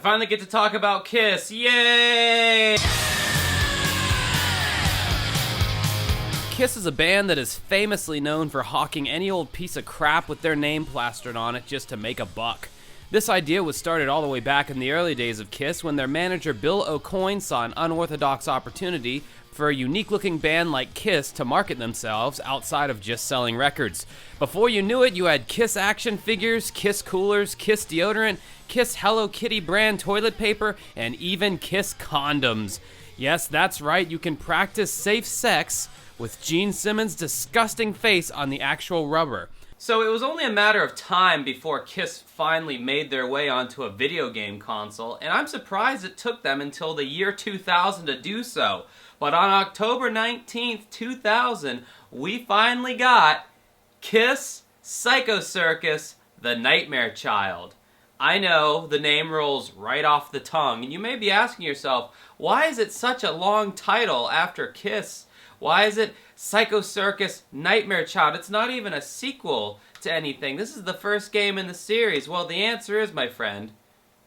finally get to talk about Kiss. Yay! Kiss is a band that is famously known for hawking any old piece of crap with their name plastered on it just to make a buck. This idea was started all the way back in the early days of Kiss when their manager Bill O'Coin saw an unorthodox opportunity for a unique-looking band like Kiss to market themselves outside of just selling records. Before you knew it, you had Kiss action figures, Kiss coolers, Kiss deodorant, Kiss Hello Kitty brand toilet paper, and even Kiss condoms. Yes, that's right, you can practice safe sex with Gene Simmons' disgusting face on the actual rubber. So it was only a matter of time before Kiss finally made their way onto a video game console, and I'm surprised it took them until the year 2000 to do so. But on October 19th, 2000, we finally got Kiss Psycho Circus, The Nightmare Child. I know, the name rolls right off the tongue, and you may be asking yourself, why is it such a long title after Kiss? Why is it Psycho Circus Nightmare Child? It's not even a sequel to anything. This is the first game in the series. Well, the answer is, my friend,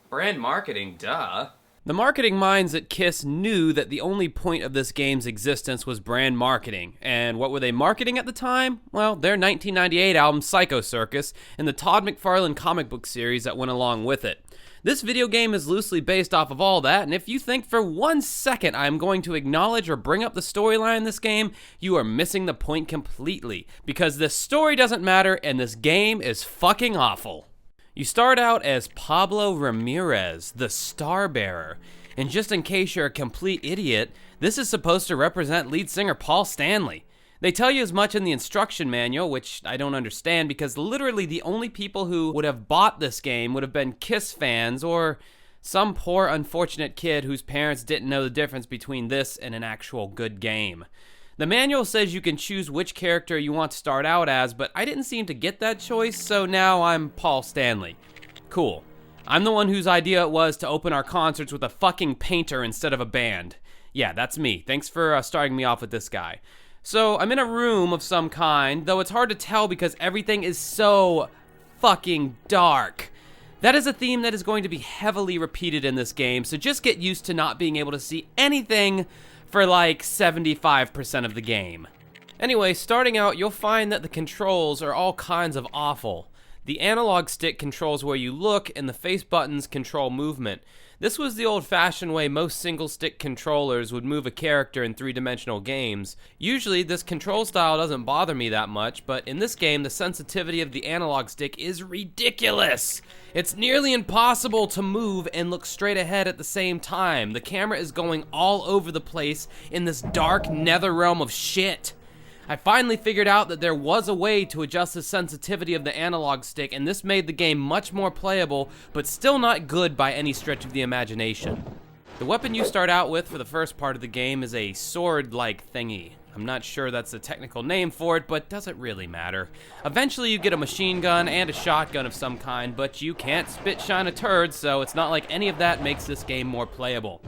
brand marketing, duh. The marketing minds at Kiss knew that the only point of this game's existence was brand marketing. And what were they marketing at the time? Well, their 1998 album Psycho Circus and the Todd McFarlane comic book series that went along with it. This video game is loosely based off of all that, and if you think for 1 second I am going to acknowledge or bring up the storyline in this game, you are missing the point completely, because this story doesn't matter and this game is fucking awful. You start out as Pablo Ramirez, the Star Bearer, and just in case you're a complete idiot, this is supposed to represent lead singer Paul Stanley. They tell you as much in the instruction manual, which I don't understand because literally the only people who would have bought this game would have been Kiss fans or some poor unfortunate kid whose parents didn't know the difference between this and an actual good game. The manual says you can choose which character you want to start out as, but I didn't seem to get that choice, so now I'm Paul Stanley. Cool. I'm the one whose idea it was to open our concerts with a fucking painter instead of a band. Yeah, that's me. Thanks for starting me off with this guy. So, I'm in a room of some kind, though it's hard to tell because everything is so fucking dark. That is a theme that is going to be heavily repeated in this game, so just get used to not being able to see anything for like 75% of the game. Anyway, starting out, you'll find that the controls are all kinds of awful. The analog stick controls where you look, and the face buttons control movement. This was the old-fashioned way most single-stick controllers would move a character in three-dimensional games. Usually, this control style doesn't bother me that much, but in this game, the sensitivity of the analog stick is ridiculous! It's nearly impossible to move and look straight ahead at the same time. The camera is going all over the place in this dark nether realm of shit. I finally figured out that there was a way to adjust the sensitivity of the analog stick, and this made the game much more playable, but still not good by any stretch of the imagination. The weapon you start out with for the first part of the game is a sword-like thingy. I'm not sure that's the technical name for it, but does it really matter? Eventually you get a machine gun and a shotgun of some kind, but you can't spit shine a turd, so it's not like any of that makes this game more playable.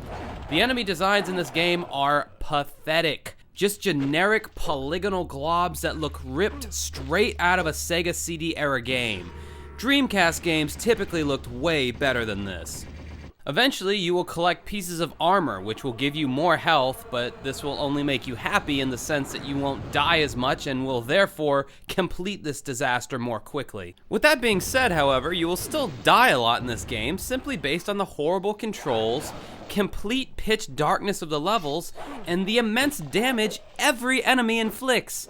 The enemy designs in this game are pathetic. Just generic polygonal globs that look ripped straight out of a Sega CD era game. Dreamcast games typically looked way better than this. Eventually, you will collect pieces of armor, which will give you more health, but this will only make you happy in the sense that you won't die as much and will therefore complete this disaster more quickly. With that being said, however, you will still die a lot in this game, simply based on the horrible controls, complete pitch darkness of the levels, and the immense damage every enemy inflicts.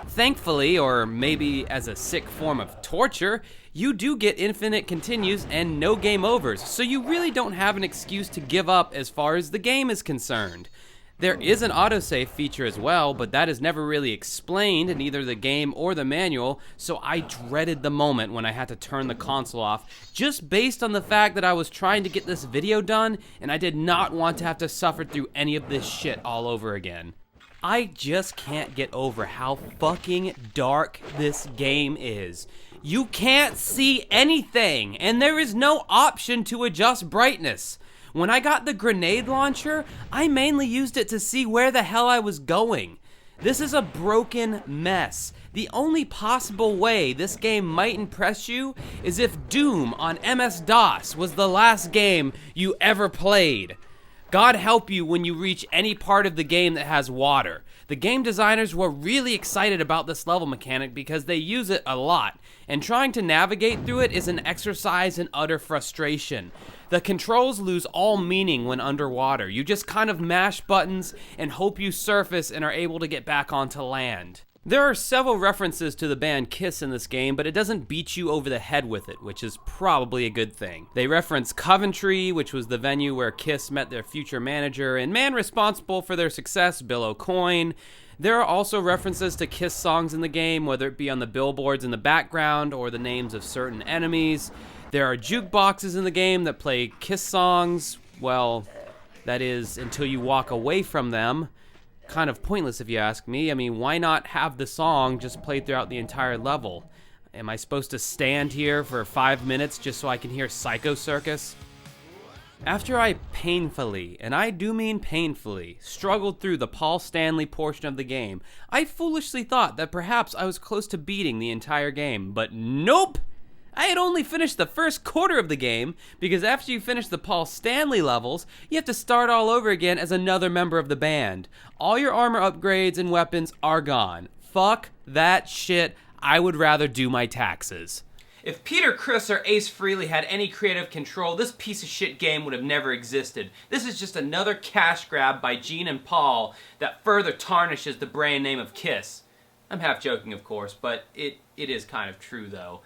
Thankfully, or maybe as a sick form of torture, you do get infinite continues and no game overs, so you really don't have an excuse to give up as far as the game is concerned. There is an autosave feature as well, but that is never really explained in either the game or the manual, so I dreaded the moment when I had to turn the console off, just based on the fact that I was trying to get this video done, and I did not want to have to suffer through any of this shit all over again. I just can't get over how fucking dark this game is. You can't see anything, and there is no option to adjust brightness. When I got the grenade launcher, I mainly used it to see where the hell I was going. This is a broken mess. The only possible way this game might impress you is if Doom on MS-DOS was the last game you ever played. God help you when you reach any part of the game that has water. The game designers were really excited about this level mechanic because they use it a lot, and trying to navigate through it is an exercise in utter frustration. The controls lose all meaning when underwater. You just kind of mash buttons and hope you surface and are able to get back onto land. There are several references to the band Kiss in this game, but it doesn't beat you over the head with it, which is probably a good thing. They reference Coventry, which was the venue where Kiss met their future manager and man responsible for their success, Bill O'Coin. There are also references to Kiss songs in the game, whether it be on the billboards in the background or the names of certain enemies. There are jukeboxes in the game that play Kiss songs, well, that is, until you walk away from them. Kind of pointless if you ask me. I mean, why not have the song just play throughout the entire level? Am I supposed to stand here for 5 minutes just so I can hear Psycho Circus? After I painfully, and I do mean painfully, struggled through the Paul Stanley portion of the game, I foolishly thought that perhaps I was close to beating the entire game, but nope! I had only finished the first quarter of the game, because after you finish the Paul Stanley levels, you have to start all over again as another member of the band. All your armor upgrades and weapons are gone. Fuck that shit. I would rather do my taxes. If Peter Criss or Ace Frehley had any creative control, this piece of shit game would have never existed. This is just another cash grab by Gene and Paul that further tarnishes the brand name of Kiss. I'm half joking, of course, but it is kind of true, though.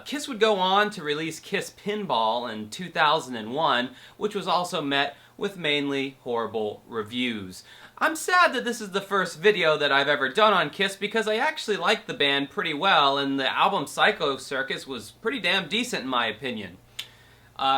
Kiss would go on to release Kiss Pinball in 2001, which was also met with mainly horrible reviews. I'm sad that this is the first video that I've ever done on Kiss because I actually liked the band pretty well, and the album Psycho Circus was pretty damn decent in my opinion.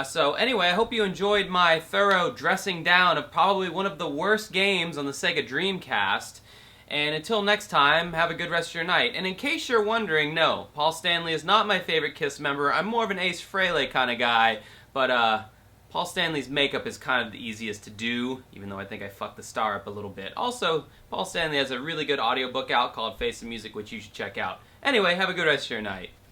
So anyway, I hope you enjoyed my thorough dressing down of probably one of the worst games on the Sega Dreamcast. And until next time, have a good rest of your night. And in case you're wondering, no, Paul Stanley is not my favorite Kiss member. I'm more of an Ace Frehley kind of guy. But Paul Stanley's makeup is kind of the easiest to do, even though I think I fucked the star up a little bit. Also, Paul Stanley has a really good audiobook out called Face of Music, which you should check out. Anyway, have a good rest of your night.